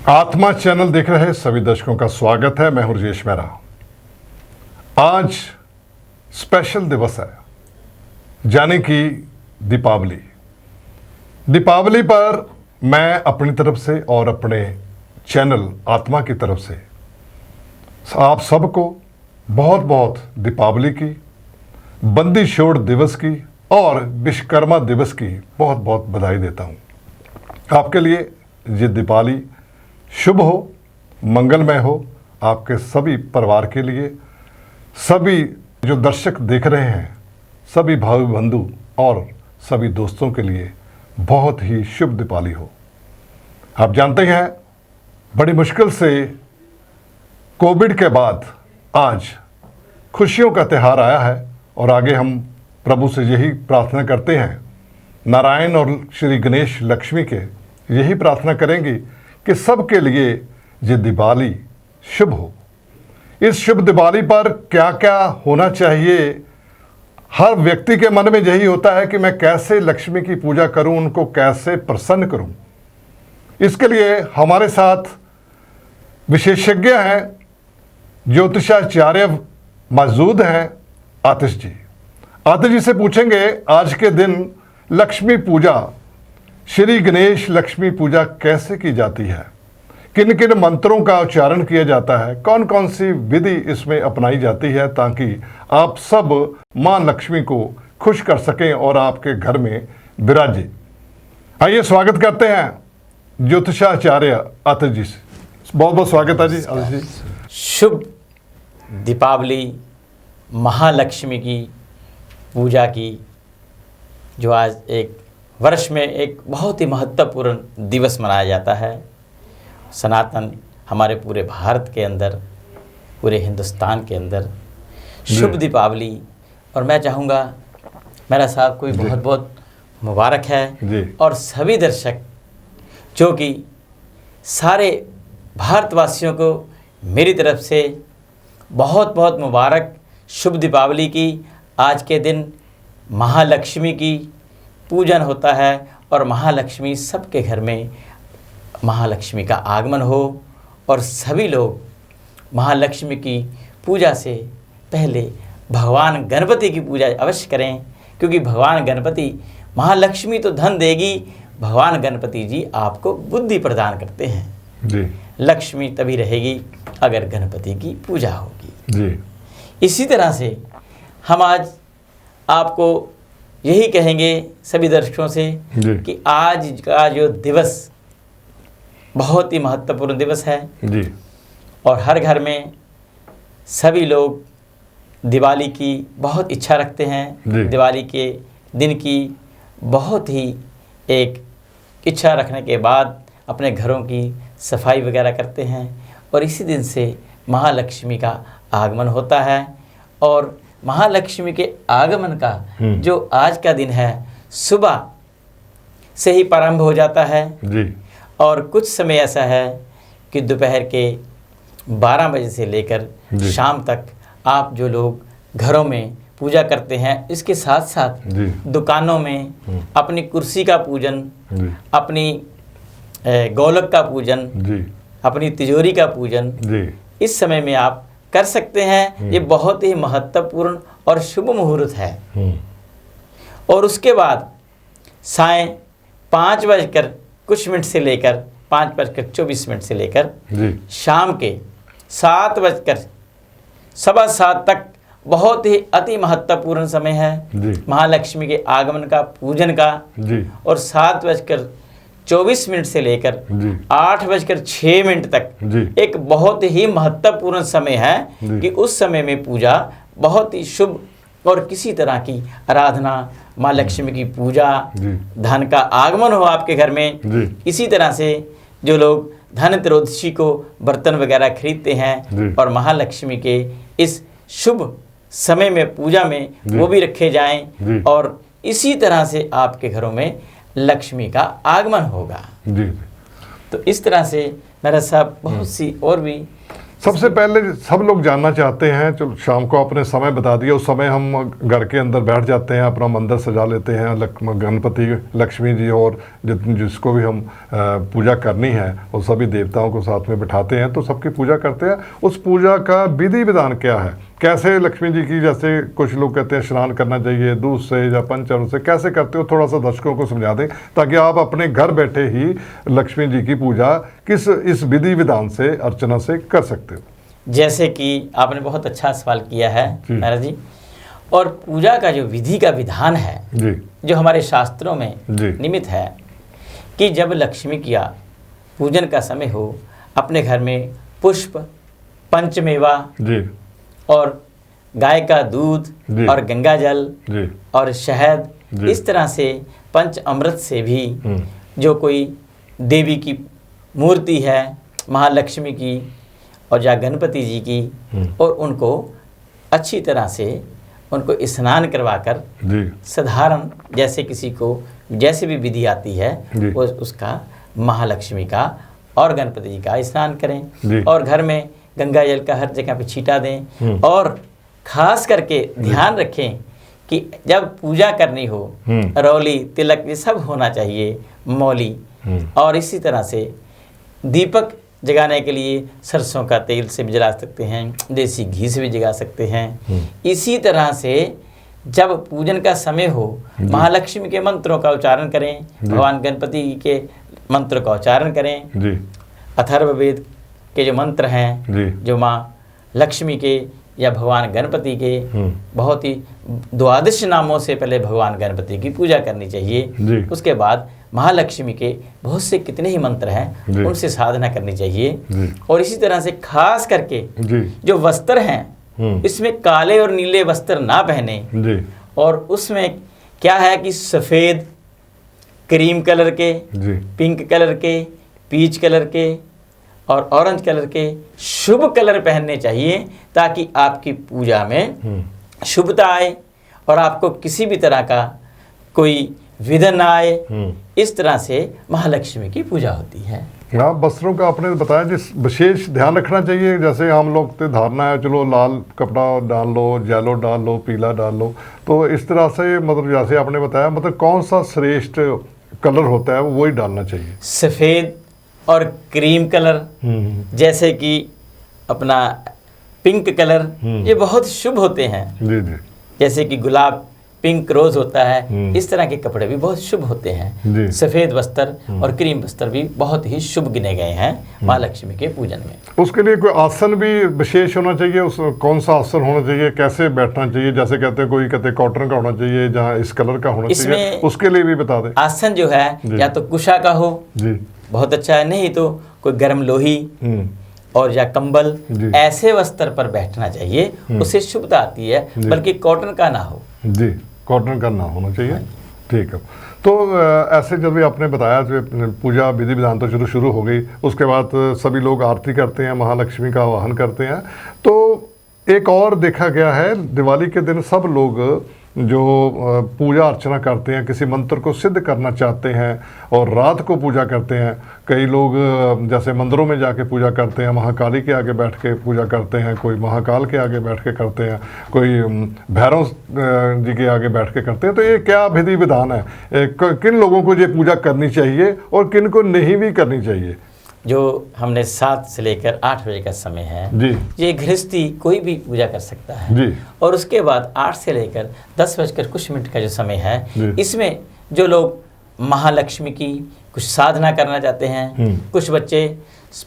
आत्मा चैनल देख रहे सभी दर्शकों का स्वागत है। मैं हूं राजेश मेहरा। आज स्पेशल दिवस है, यानी कि दीपावली। दीपावली पर मैं अपनी तरफ से और अपने चैनल आत्मा की तरफ से आप सबको बहुत बहुत दीपावली की, बंदी छोड़ दिवस की और विश्वकर्मा दिवस की बहुत बहुत बधाई देता हूं। आपके लिए ये दीपावली शुभ हो, मंगलमय हो। आपके सभी परिवार के लिए, सभी जो दर्शक देख रहे हैं, सभी भाई बंधु और सभी दोस्तों के लिए बहुत ही शुभ दीपावली हो। आप जानते हैं, बड़ी मुश्किल से कोविड के बाद आज खुशियों का त्यौहार आया है और आगे हम प्रभु से यही प्रार्थना करते हैं, नारायण और श्री गणेश लक्ष्मी के यही प्रार्थना करेंगे कि सबके लिए ये दिवाली शुभ हो। इस शुभ दिवाली पर क्या क्या होना चाहिए, हर व्यक्ति के मन में यही होता है कि मैं कैसे लक्ष्मी की पूजा करूं, उनको कैसे प्रसन्न करूं। इसके लिए हमारे साथ विशेषज्ञ हैं, ज्योतिषाचार्य मौजूद हैं, आतिश जी। आतिश जी से पूछेंगे आज के दिन लक्ष्मी पूजा, श्री गणेश लक्ष्मी पूजा कैसे की जाती है, किन किन मंत्रों का उच्चारण किया जाता है, कौन कौन सी विधि इसमें अपनाई जाती है ताकि आप सब मां लक्ष्मी को खुश कर सकें और आपके घर में विराजे। आइए स्वागत करते हैं ज्योतिषाचार्य आतिश जी से। बहुत बहुत स्वागत है जी आतिश जी। शुभ दीपावली, महालक्ष्मी की पूजा की, जो आज एक वर्ष में एक बहुत ही महत्वपूर्ण दिवस मनाया जाता है। सनातन हमारे पूरे भारत के अंदर, पूरे हिंदुस्तान के अंदर शुभ दीपावली, और मैं चाहूँगा मेरा साहब को बहुत बहुत मुबारक है। और सभी दर्शक जो कि सारे भारतवासियों को मेरी तरफ से बहुत बहुत मुबारक शुभ दीपावली की। आज के दिन महालक्ष्मी की पूजन होता है और महालक्ष्मी सबके घर में महालक्ष्मी का आगमन हो और सभी लोग महालक्ष्मी की पूजा से पहले भगवान गणपति की पूजा अवश्य करें, क्योंकि भगवान गणपति, महालक्ष्मी तो धन देगी, भगवान गणपति जी आपको बुद्धि प्रदान करते हैं जी। लक्ष्मी तभी रहेगी अगर गणपति की पूजा होगी जी। इसी तरह से हम आज आपको यही कहेंगे सभी दर्शकों से कि आज का जो दिवस बहुत ही महत्वपूर्ण दिवस है जी। और हर घर में सभी लोग दिवाली की बहुत इच्छा रखते हैं। दिवाली के दिन की बहुत ही एक इच्छा रखने के बाद अपने घरों की सफाई वगैरह करते हैं और इसी दिन से महालक्ष्मी का आगमन होता है। और महालक्ष्मी के आगमन का जो आज का दिन है, सुबह से ही प्रारंभ हो जाता है जी। और कुछ समय ऐसा है कि दोपहर के 12 बजे से लेकर शाम तक आप जो लोग घरों में पूजा करते हैं, इसके साथ साथ दुकानों में अपनी कुर्सी का पूजन, अपनी गोलक का पूजन, अपनी तिजोरी का पूजन इस समय में आप कर सकते हैं। ये बहुत ही महत्वपूर्ण और शुभ मुहूर्त है। और उसके बाद सायं 5 बजकर कुछ मिनट से लेकर 5 बजकर 24 मिनट से लेकर शाम के 7 बजकर 7:15 तक बहुत ही अति महत्वपूर्ण समय है महालक्ष्मी के आगमन का, पूजन का। और 7 बजकर 24 मिनट से लेकर 8 बजकर 6 मिनट तक एक बहुत ही महत्वपूर्ण समय है कि उस समय में पूजा बहुत ही शुभ, और किसी तरह की आराधना, माँ लक्ष्मी की पूजा, धन का आगमन हो आपके घर में। इसी तरह से जो लोग धनत्रयोदशी को बर्तन वगैरह खरीदते हैं और महालक्ष्मी के इस शुभ समय में पूजा में वो भी रखे जाएं और इसी तरह से आपके घरों में लक्ष्मी का आगमन होगा। तो इस तरह से मेरा साहब बहुत सी और भी सबसे पहले सब लोग जानना चाहते हैं, चलो शाम को आपने समय बता दिया, उस समय हम घर के अंदर बैठ जाते हैं, अपना मंदिर सजा लेते हैं, गणपति लक्ष्मी जी और जिसको भी हम पूजा करनी है और सभी देवताओं को साथ में बिठाते हैं तो सबकी पूजा करते हैं। उस पूजा का विधि विधान क्या है, कैसे लक्ष्मी जी की, जैसे कुछ लोग कहते हैं स्नान करना चाहिए दूध से या पंचमृत से, कैसे करते हो थोड़ा सा दर्शकों को समझा दें ताकि आप अपने घर बैठे ही लक्ष्मी जी की पूजा किस इस विधि विधान से अर्चना से कर सकते हो। जैसे कि आपने बहुत अच्छा सवाल किया है महाराज जी, और पूजा का जो विधि का विधान है जी, जो हमारे शास्त्रों में जी, निमित्त है कि जब लक्ष्मी किया पूजन का समय हो, अपने घर में पुष्प, पंचमेवा जी, और गाय का दूध जी, और गंगा जल जी, और शहद, जी, इस तरह से पंच अमृत से भी जो कोई देवी की मूर्ति है महालक्ष्मी की और या गणपति जी की, और उनको अच्छी तरह से उनको स्नान करवाकर जी, साधारण जैसे किसी को जैसे भी विधि आती है जी, वो उसका महालक्ष्मी का और गणपति जी का स्नान जी। करें और घर में गंगा जल का हर जगह पे छींटा दें। और खास करके ध्यान रखें कि जब पूजा करनी हो रौली तिलक ये सब होना चाहिए, मौली, और इसी तरह से दीपक जगाने के लिए सरसों का तेल से भी जला सकते हैं, देसी घी से भी जगा सकते हैं। इसी तरह से जब पूजन का समय हो महालक्ष्मी के मंत्रों का उच्चारण करें, भगवान गणपति के मंत्र का उच्चारण करें, जी, अथर्ववेद के जो मंत्र हैं जी, जो माँ लक्ष्मी के या भगवान गणपति के बहुत ही द्वादश नामों से पहले भगवान गणपति की पूजा करनी चाहिए। जी, उसके बाद महालक्ष्मी के बहुत से कितने ही मंत्र हैं उनसे साधना करनी चाहिए। जी, और इसी तरह से खास करके जी, जो वस्त्र हैं इसमें काले और नीले वस्त्र ना पहने, जी, और उसमें क्या है कि सफ़ेद, क्रीम कलर के, जी, पिंक कलर के, पीच कलर के और ऑरेंज कलर के शुभ कलर पहनने चाहिए ताकि आपकी पूजा में शुभता आए और आपको किसी भी तरह का कोई विघ्न ना आए। इस तरह से महालक्ष्मी की पूजा होती है। हाँ, वस्त्रों का आपने बताया जिस विशेष ध्यान रखना चाहिए, जैसे हम लोग तो धारणा है चलो लाल कपड़ा डाल लो, येलो डाल लो, पीला डाल लो, तो इस तरह से मतलब जैसे आपने बताया मतलब कौन सा श्रेष्ठ कलर होता है वही डालना चाहिए। सफ़ेद और क्रीम कलर, जैसे कि अपना पिंक कलर, ये बहुत शुभ होते हैं। जी, जी, जैसे कि गुलाब, पिंक रोज होता है, इस तरह के कपड़े भी बहुत शुभ होते हैं। सफ़ेद वस्त्र और क्रीम वस्त्र भी बहुत ही शुभ गिने गए हैं माँ लक्ष्मी के पूजन में। उसके लिए कोई आसन भी विशेष होना चाहिए, उस कौन सा आसन होना चाहिए, कैसे बैठना चाहिए, जैसे कहते हैं कोई कहते हैं कॉटन का होना चाहिए, जहाँ इस कलर का होना चाहिए, उसके लिए भी बता दें। आसन जो है या तो कुशा का हो जी, बहुत अच्छा है, नहीं तो कोई गर्म लोही और या कंबल, ऐसे वस्त्र पर बैठना चाहिए, उससे शुभता आती है, बल्कि कॉटन का ना हो। जी, कॉटन का ना होना चाहिए। ठीक है, तो ऐसे जब भी आपने बताया जो पूजा विधि विधान तो शुरू हो गई, उसके बाद सभी लोग आरती करते हैं, महालक्ष्मी का आवाहन करते हैं। तो एक और देखा गया है दिवाली के दिन सब लोग जो पूजा अर्चना करते हैं, किसी मंत्र को सिद्ध करना चाहते हैं और रात को पूजा करते हैं। कई लोग जैसे मंदिरों में जाके पूजा करते हैं, महाकाली के आगे बैठ के पूजा करते हैं, कोई महाकाल के आगे बैठ के करते हैं, कोई भैरव जी के आगे बैठ के करते हैं। तो ये क्या विधि विधान है, किन लोगों को ये पूजा करनी चाहिए और किन को नहीं भी करनी चाहिए? जो हमने 7 से लेकर 8 बजे का समय है जी, ये गृहस्थी कोई भी पूजा कर सकता है जी, और उसके बाद 8 से लेकर 10 बजकर कुछ मिनट का जो समय है, इसमें जो लोग महालक्ष्मी की कुछ साधना करना चाहते हैं, कुछ बच्चे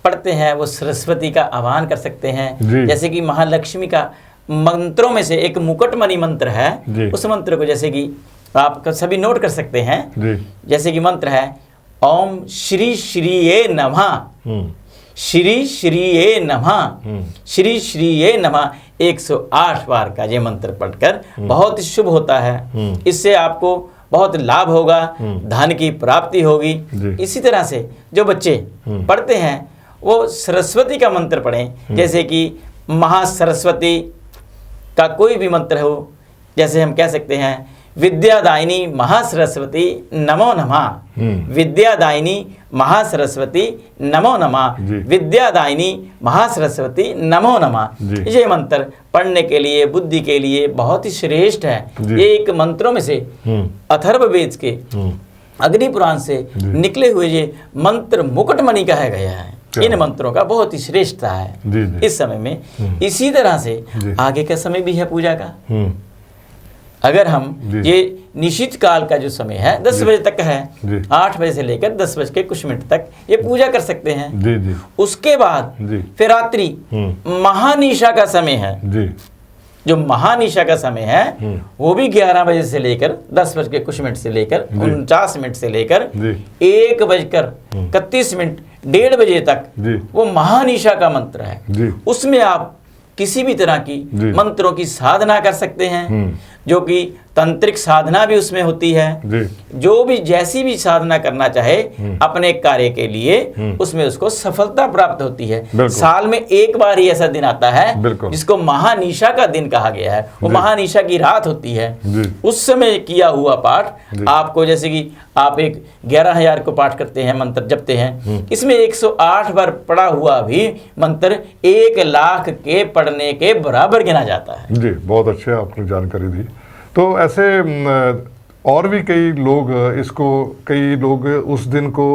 पढ़ते हैं वो सरस्वती का आह्वान कर सकते हैं। जैसे कि महालक्ष्मी का मंत्रों में से एक मुकुटमणि मंत्र है, उस मंत्र को जैसे कि आप सभी नोट कर सकते हैं। जैसे कि मंत्र है ओम श्री श्रीये नमः, श्री श्रीये नमः, श्री श्रीये नमः 108 बार का ये मंत्र पढ़कर बहुत ही शुभ होता है। इससे आपको बहुत लाभ होगा, धन की प्राप्ति होगी। इसी तरह से जो बच्चे पढ़ते हैं वो सरस्वती का मंत्र पढ़ें, जैसे कि महासरस्वती का कोई भी मंत्र हो, जैसे हम कह सकते हैं विद्यादायिनी महासरस्वती नमो नमः, विद्यादायिनी महासरस्वती नमो नमः, जी। विद्यादायिनी महासरस्वती नमो नमः। जी। ये मंत्र पढ़ने के लिए, बुद्धि के लिए बहुत ही श्रेष्ठ है। जी। ये एक मंत्रों में से अथर्ववेद के अग्नि पुराण से निकले हुए ये मंत्र मुकुटमणि कहा गया है। क्या इन मंत्रों का बहुत ही श्रेष्ठता है जी, जी। इस समय में। इसी तरह से जी। आगे का समय भी है पूजा का। हम्म, अगर हम जी। ये निश्चित काल का जो समय है 10 बजे तक है, जी। 8 बजे से लेकर 10 बज के कुछ मिनट तक ये पूजा कर सकते हैं। जी जी उसके बाद जी। फिर रात्रि महानिशा का समय है। जी जो महानिशा का समय है वो भी 11 बजे से लेकर 10 बज के कुछ मिनट से लेकर 49 मिनट से लेकर जी। 1:31 1:30 बजे तक जी। वो महानिशा का मंत्र है। जी। उसमें आप किसी भी तरह की जी। मंत्रों की साधना कर सकते हैं, जो कि तंत्रिक साधना भी उसमें होती है। जी। जो भी जैसी भी साधना करना चाहे अपने कार्य के लिए, उसमें उसको सफलता प्राप्त होती है। बिल्कुल। साल में एक बार ही ऐसा दिन आता है बिल्कुल। जिसको महानिशा का दिन कहा गया है। वो जी। महानिशा की रात होती है। जी। उस समय किया हुआ पाठ जी। आपको, जैसे कि आप एक 11,000 को पाठ करते हैं, मंत्र जपते हैं, इसमें 108 बार पढ़ा हुआ भी मंत्र 1,00,000 के पढ़ने के बराबर गिना जाता है। जी, बहुत अच्छे आपने जानकारी दी। तो ऐसे और भी कई लोग कई लोग उस दिन को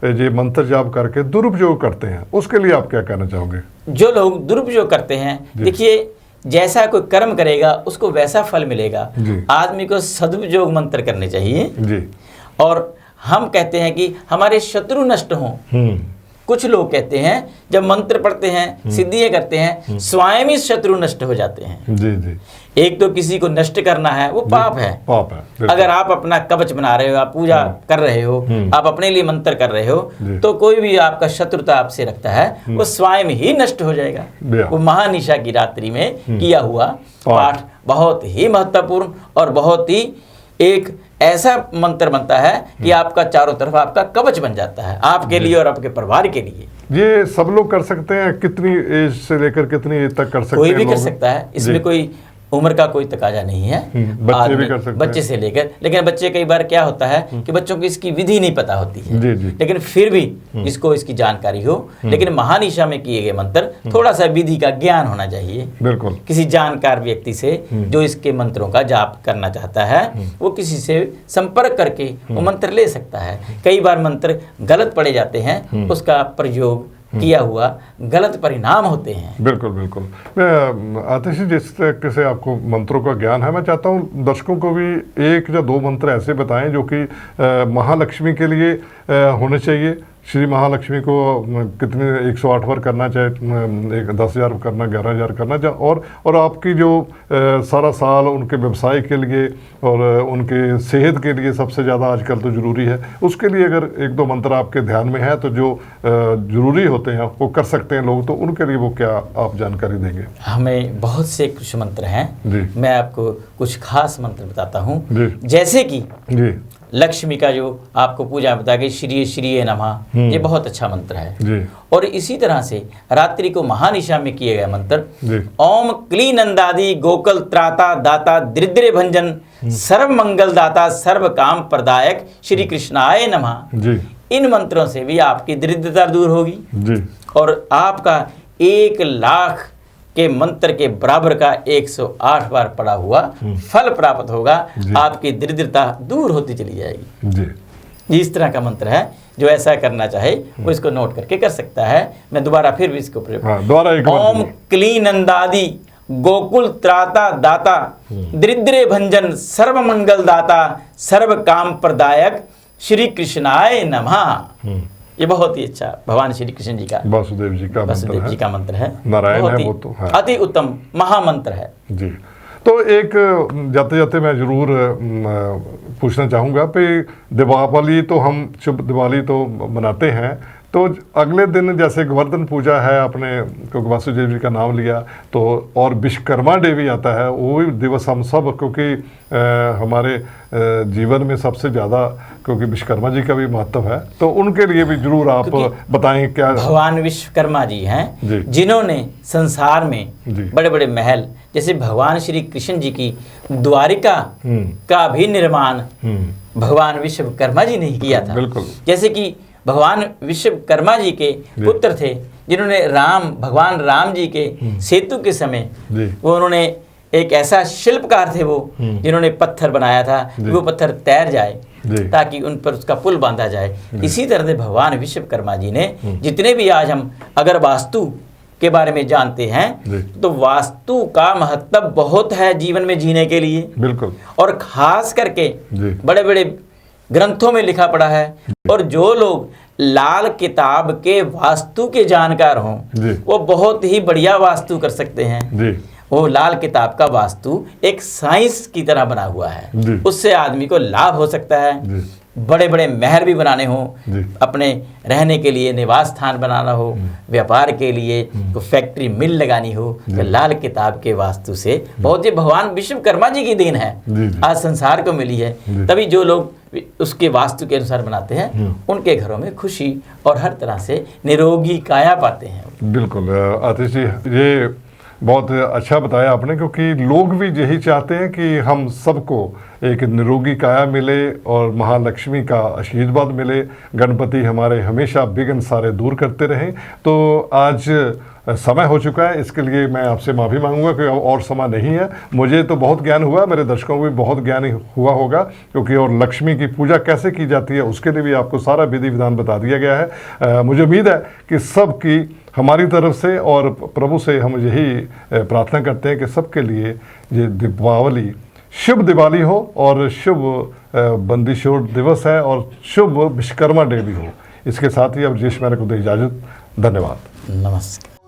ये मंत्र जाप करके दुरुपयोग करते हैं, उसके लिए आप क्या कहना चाहोगे? जो लोग दुरुपयोग करते हैं, देखिए जैसा कोई कर्म करेगा उसको वैसा फल मिलेगा। जी। आदमी को सदुपयोग मंत्र करने चाहिए। जी। और हम कहते हैं कि हमारे शत्रु नष्ट हों। कुछ लोग कहते हैं जब मंत्र पढ़ते हैं, सिद्धियां करते हैं, स्वयं ही शत्रु नष्ट हो जाते हैं। जी जी। एक तो किसी को नष्ट करना है, वो पाप है। पाप है, बिल्कुल। अगर आप अपना कवच बना रहे हो, आप पूजा कर रहे हो, आप अपने लिए मंत्र कर रहे हो, जी। तो कोई भी आपका शत्रुता आपसे रखता है, वो स्वयं ही नष्ट हो जाएगा। बिया। वो महानिशा की रात्रि में किया हुआ पाठ बहुत ही महत्वपूर्ण और बहुत ही एक ऐसा मंत्र बनता है कि आपका चारों तरफ आपका कवच बन जाता है, आपके लिए और आपके परिवार के लिए। ये सब लोग कर सकते हैं? कितनी एज से लेकर कितनी एज तक कर सकते हैं? कोई भी कर लोग? सकता है, इसमें जी। कोई उम्र का कोई तकाजा नहीं है। बच्चे आदमी- भी कर सकते हैं। बच्चे से लेकर, लेकिन बच्चे कई बार क्या होता है कि बच्चों को इसकी विधि नहीं पता होती है। जी, जी। लेकिन फिर भी इसको इसकी जानकारी हो। लेकिन महानिशा में किए गए मंत्र थोड़ा सा विधि का ज्ञान होना चाहिए। बिल्कुल। किसी जानकार व्यक्ति से जो इसके मंत्रों का जाप करना चाहता है, वो किसी से संपर्क करके वो मंत्र ले सकता है। कई बार मंत्र गलत पढ़े जाते हैं, उसका प्रयोग किया हुआ गलत परिणाम होते हैं। बिल्कुल बिल्कुल। मैं आतिश जी, जिस तरीके से आपको मंत्रों का ज्ञान है, मैं चाहता हूँ दर्शकों को भी 1 या 2 मंत्र ऐसे बताएं जो कि महालक्ष्मी के लिए होने चाहिए। श्री महालक्ष्मी को कितने 108 बार करना, चाहे 10,000 करना, 11,000 करना, और आपकी जो सारा साल उनके व्यवसाय के लिए और उनके सेहत के लिए सबसे ज़्यादा आजकल तो ज़रूरी है, उसके लिए अगर 1-2 मंत्र आपके ध्यान में है तो जो ज़रूरी होते हैं वो कर सकते हैं लोग, तो उनके लिए वो क्या आप जानकारी देंगे? हमें बहुत से कुछ मंत्र हैं जी। मैं आपको कुछ खास मंत्र बताता हूँ। जी। जैसे कि जी लक्ष्मी का जो आपको पूजा बता गई, श्री श्री नमः, ये बहुत अच्छा मंत्र है। जी और इसी तरह से रात्रि को महानिशा में किए गए मंत्र, जी ओम क्ली नंदादि गोकुल त्राता दाता दरिद्र भंजन सर्व मंगल दाता सर्व काम प्रदायक श्री कृष्णाय नमः। जी इन मंत्रों से भी आपकी दरिद्रता दूर होगी जी और आपका 1,00,000 के मंत्र के बराबर का 108 बार पड़ा हुआ फल प्राप्त होगा। आपकी दरिद्रता दूर होती चली जाएगी। जी। इस तरह का मंत्र है, जो ऐसा करना चाहे वो इसको नोट करके कर सकता है। मैं दोबारा फिर भी इसको हाँ, दोबारा एक बार ओम क्ली नंदादि गोकुल त्राता दाता दरिद्र भंजन सर्व मंगल दाता सर्व काम प्रदायक श्री कृष्णाय नमः। ये बहुत ही अच्छा भगवान श्री कृष्ण जी का, वासुदेव जी का वासुदेव जी का मंत्र है। नारायण बहुत है ही वो तो, हाँ। अति उत्तम महामंत्र है। जी। तो एक जाते जाते मैं ज़रूर पूछना चाहूँगा कि दीपावली तो हम शुभ दिवाली तो मनाते हैं, तो अगले दिन जैसे गोवर्धन पूजा है, आपने क्योंकि वासुदेव जी का नाम लिया, तो और विश्वकर्मा डे भी आता है, वो भी दिवस हम सब, क्योंकि हमारे जीवन में सबसे ज़्यादा क्योंकि विश्वकर्मा जी का भी महत्व है, तो उनके लिए भी जरूर आप बताएं क्या। भगवान विश्वकर्मा जी हैं जिन्होंने संसार में बड़े बड़े महल, जैसे भगवान श्री कृष्ण जी की द्वारिका का भी निर्माण भगवान विश्वकर्मा जी ने किया था। बिल्कुल। जैसे कि भगवान विश्वकर्मा जी के पुत्र थे जिन्होंने भगवान राम जी के सेतु के समय वो उन्होंने एक ऐसा शिल्पकार थे वो जिन्होंने पत्थर बनाया था कि वो पत्थर तैर जाए ताकि उन पर उसका पुल बांधा जाए। इसी तरह से भगवान विश्वकर्मा जी ने जितने भी आज हम अगर वास्तु के बारे में जानते हैं तो वास्तु का महत्व बहुत है जीवन में जीने के लिए। बिल्कुल। और खास करके बड़े बड़े ग्रंथों में लिखा पड़ा है, और जो लोग लाल किताब के वास्तु के जानकार हों वो बहुत ही बढ़िया वास्तु कर सकते हैं। वो लाल किताब का वास्तु एक साइंस की तरह बना हुआ है, उससे आदमी को लाभ हो सकता है। बड़े बड़े महल भी बनाने हो, अपने रहने के लिए निवास स्थान बनाना हो, व्यापार के लिए तो फैक्ट्री मिल लगानी हो, तो लाल किताब के वास्तु से बहुत ही भगवान विश्वकर्मा जी की देन है आज संसार को मिली है। तभी जो लोग उसके वास्तु के अनुसार बनाते हैं उनके घरों में खुशी और हर तरह से निरोगी काया पाते हैं। बिल्कुल आतिश जी, ये बहुत अच्छा बताया आपने, क्योंकि लोग भी यही चाहते हैं कि हम सबको एक निरोगी काया मिले और महालक्ष्मी का आशीर्वाद मिले, गणपति हमारे हमेशा विघ्न सारे दूर करते रहें। तो आज समय हो चुका है, इसके लिए मैं आपसे माफ़ी मांगूंगा कि और समय नहीं है। मुझे तो बहुत ज्ञान हुआ, मेरे दर्शकों को भी बहुत ज्ञान हुआ होगा, क्योंकि और लक्ष्मी की पूजा कैसे की जाती है उसके लिए भी आपको सारा विधि विधान बता दिया गया है। मुझे उम्मीद है कि सबकी हमारी तरफ से और प्रभु से हम यही प्रार्थना करते हैं कि सबके लिए ये दीपावली शुभ दिवाली हो और शुभ बंदिशोर दिवस है और शुभ विश्वकर्मा डे भी हो। इसके साथ ही अब राजेश मेहरा को दे इजाज़त। धन्यवाद। नमस्कार।